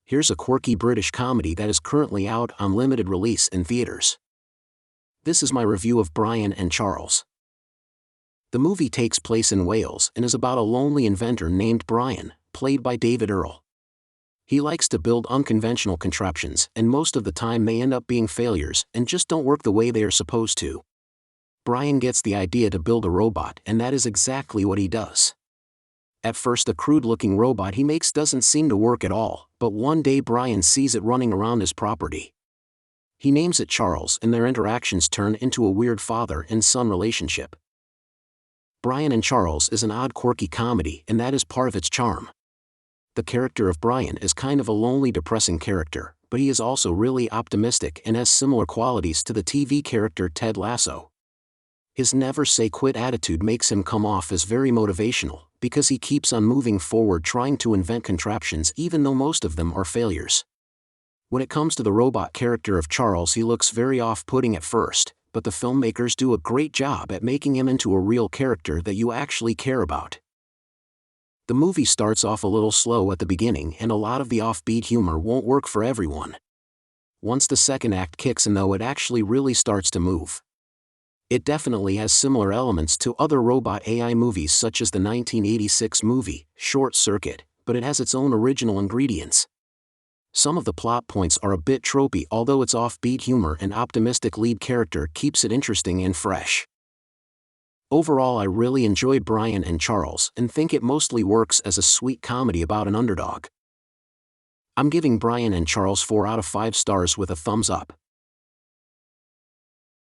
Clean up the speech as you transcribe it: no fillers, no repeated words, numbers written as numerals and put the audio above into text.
Here's a quirky British comedy that is currently out on limited release in theaters. This is my review of Brian and Charles. The movie takes place in Wales and is about a lonely inventor named Brian, played by David Earl. He likes to build unconventional contraptions, and most of the time they end up being failures and just don't work the way they are supposed to. Brian gets the idea to build a robot, and that is exactly what he does. At first, the crude-looking robot he makes doesn't seem to work at all, but one day Brian sees it running around his property. He names it Charles, and their interactions turn into a weird father and son relationship. Brian and Charles is an odd, quirky comedy, and that is part of its charm. The character of Brian is kind of a lonely, depressing character, but he is also really optimistic and has similar qualities to the TV character Ted Lasso. His never-say-quit attitude makes him come off as very motivational, because he keeps on moving forward trying to invent contraptions even though most of them are failures. When it comes to the robot character of Charles, he looks very off-putting at first, but the filmmakers do a great job at making him into a real character that you actually care about. The movie starts off a little slow at the beginning, and a lot of the offbeat humor won't work for everyone. Once the second act kicks in though, it actually really starts to move. It definitely has similar elements to other robot AI movies such as the 1986 movie, Short Circuit, but it has its own original ingredients. Some of the plot points are a bit tropey, although its offbeat humor and optimistic lead character keeps it interesting and fresh. Overall, I really enjoyed Brian and Charles and think it mostly works as a sweet comedy about an underdog. I'm giving Brian and Charles 4 out of 5 stars with a thumbs up.